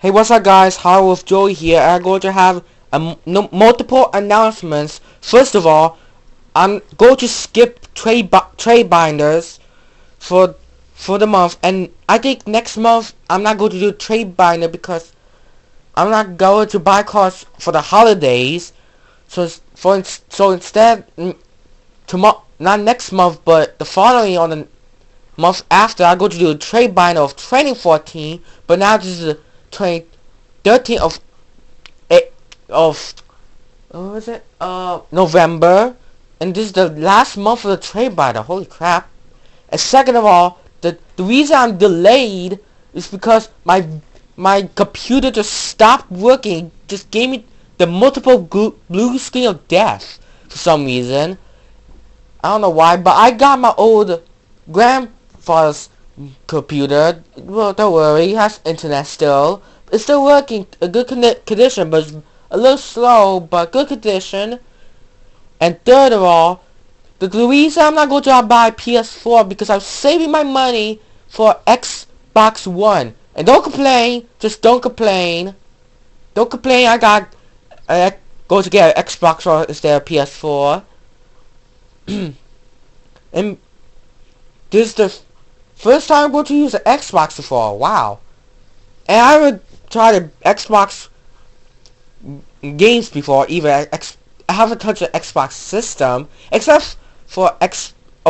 Hey, what's up guys, How with Joey here. I'm going to have multiple announcements. First of all, I'm going to skip trade binders for the month, and I think next month I'm not going to do trade binder because I'm not going to buy cards for the holidays. So instead, tomorrow, not next month, but the following on the month after, I'm going to do a trade binder of 2014. But now this is the 2013 of what was it? November, and this is the last month of the trade binder. Holy crap! And second of all, the reason I'm delayed is because my computer just stopped working. Just gave me the multiple blue screen of death for some reason. I don't know why, but I got my old grandfather's computer. Well, don't worry, he has internet still. It's still working, a good condition, but it's a little slow, but good condition. And third of all, the reason I'm not going to buy PS4 because I'm saving my money for Xbox One. And don't complain, just don't complain. Don't complain, I going to get an Xbox or instead of PS4. And this is the first time I'm going to use an Xbox before. Wow. And I haven't tried an Xbox games before either. I haven't touched an Xbox system except for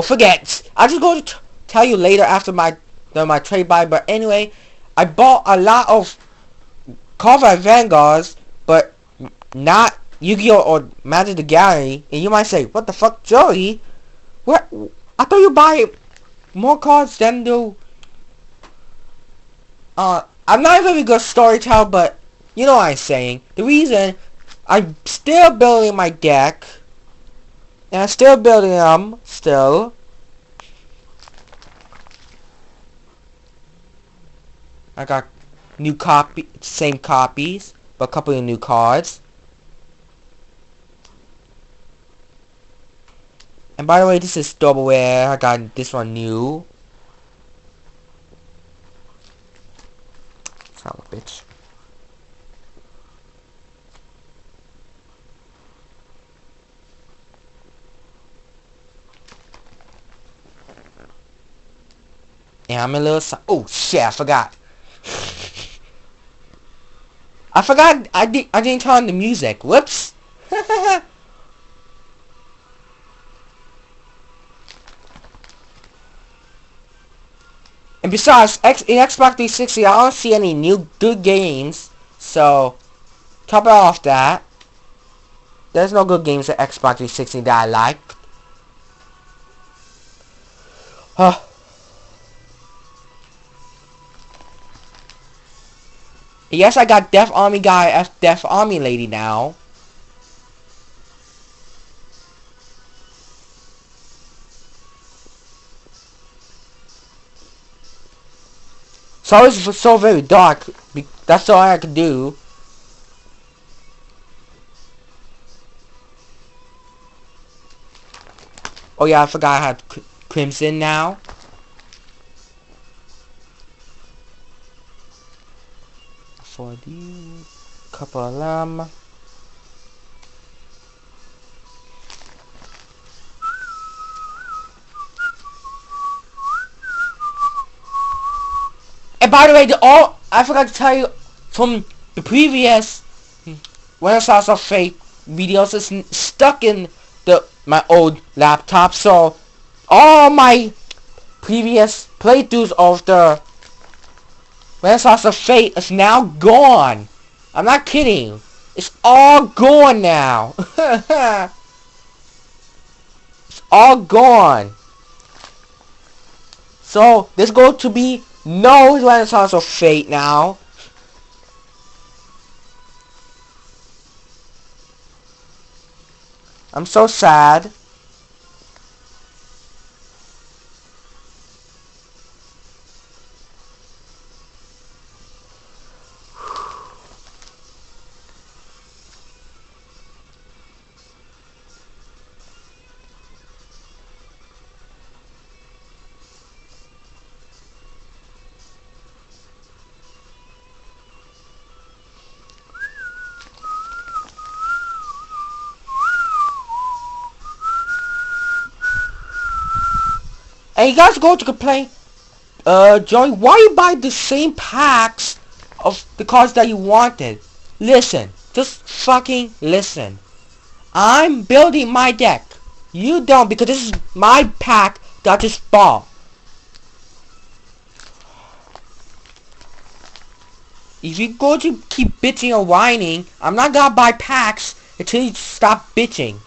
forget. I'm just going to tell you later after my trade buy. But anyway, I bought a lot of Call Vanguards, but not Yu-Gi-Oh or Magic the Gathering. And you might say, "What the fuck, Joey? What? I thought you buy more cards than do." I'm not a very good storyteller, but you know what I'm saying. The reason I'm still building my deck, and I'm still building them, still. I got same copies, but a couple of new cards. And by the way, this is doubleware. I got this one new. Son of a bitch. And I'm a little... Oh shit! I forgot. I forgot. I didn't turn on the music. Whoops. And besides, in Xbox 360, I don't see any new good games. So, top it off that. There's no good games at Xbox 360 that I like. Yes, I got Death Army guy as Death Army lady now. Sorry it's so very dark. That's all I could do. Oh yeah, I forgot I had Crimson now. For these, couple of them. And by the way, I forgot to tell you from the previous Renaissance of Fate videos, it's stuck in my old laptop, so all my previous playthroughs of the Renaissance of Fate is now gone. I'm not kidding. It's all gone now. It's all gone. So there's going to be no Renaissance of Fate now. I'm so sad. And you guys go to complain, Joey, why you buy the same packs of the cards that you wanted? Listen, just fucking listen. I'm building my deck. You don't, because this is my pack that I just bought. If you're going to keep bitching or whining, I'm not gonna buy packs until you stop bitching.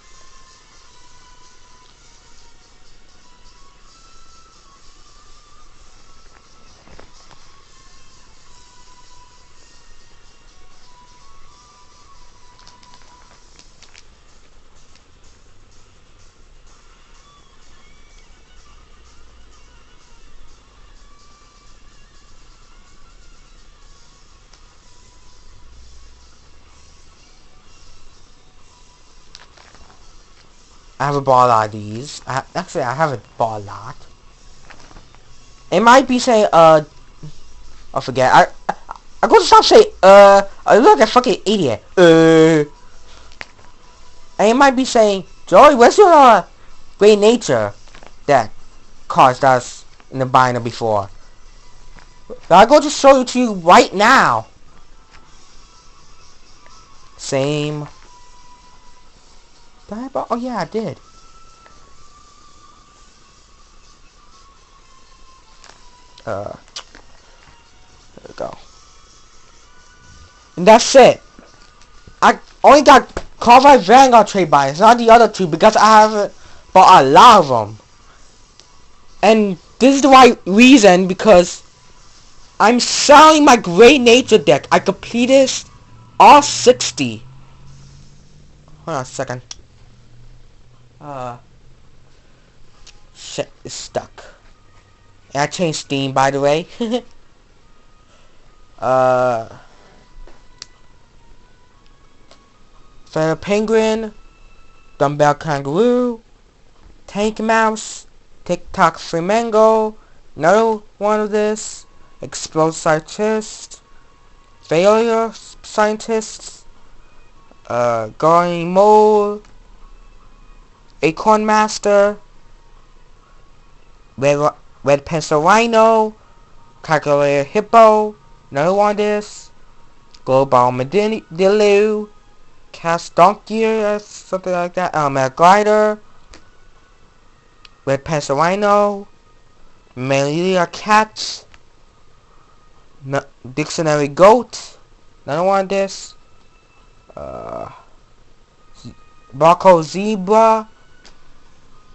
I haven't bought a lot of these. Actually, I haven't bought a lot. It might be saying, I forget. I'm going to stop saying, I look like a fucking idiot. And it might be saying, Joey, where's your, Great Nature deck cards that's in the binder before? But I'm going to show it to you right now. Same. Did I buy? Oh yeah, I did. There we go. And that's it. I only got Carvine Vanguard trade binders, not the other two, because I haven't bought a lot of them. And this is the right reason, because I'm selling my Great Nature deck. I completed all 60. Hold on a second. Shit, it's stuck. And I changed Steam, by the way. Feather Penguin, Dumbbell Kangaroo, Tank Mouse, TikTok Flamingo, another one of this, Explode Scientist, Failure Scientists, Guardian Mole, Acorn Master, Red Pencil Rhino, Calculator Hippo, another one of this, Global Armadillo, Cast Donkey or something like that, Mad Glider, Red Pencil Rhino, Melia Cat, Dictionary Goat, another one of this, Barcode Zebra,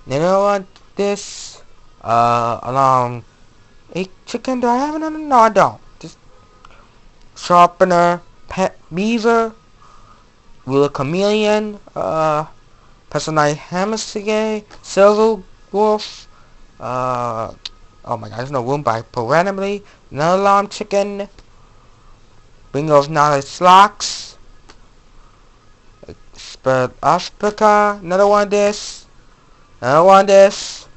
another one of this, along a chicken. Do I have another? No, I don't. Just Sharpener, Pet Beaver, Ruler Chameleon, Personalized Hamster, Silver Wolf, oh my god, there's no room by randomly, another alarm chicken, Bringer of Knowledge Locks, Spirit Africa, another one of this, another one of this,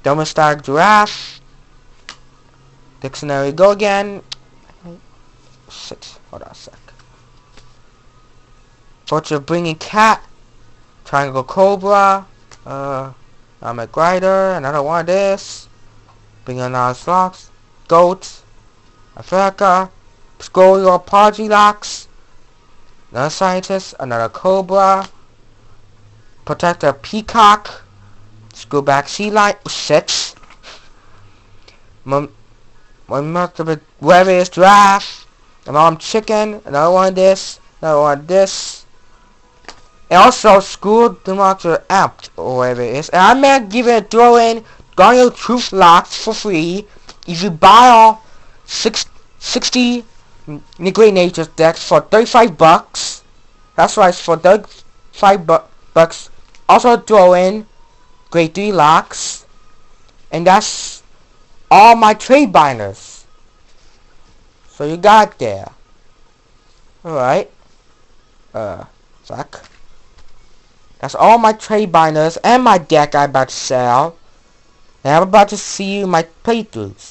Domestic Giraffe, Dictionary Go Again, shit, hold on a sec, Fortune of Bringing Cat, Triangle Cobra, I'm a Glider, another one of this, Bringing Knowledge Locks, Goat, Africa, Scroll Your Apology Locks, another Scientist, another Cobra, Protector Peacock, Screwback Sea Lion, shit, multiple Werewolf Giraffe, Alarm Chicken, another one of this, another one of this, and also School Demonster Amped, or whatever it is, and I'm gonna give it a throw-in Guardian of Truth Locks for free if you buy all 60 Great Nature decks for 35 bucks. That's right, for 35 bucks. Also throw in Grade 3 locks. And that's all my trade binders. So you got there. Alright. Fuck. That's all my trade binders and my deck I'm about to sell. And I'm about to see you in my playthroughs.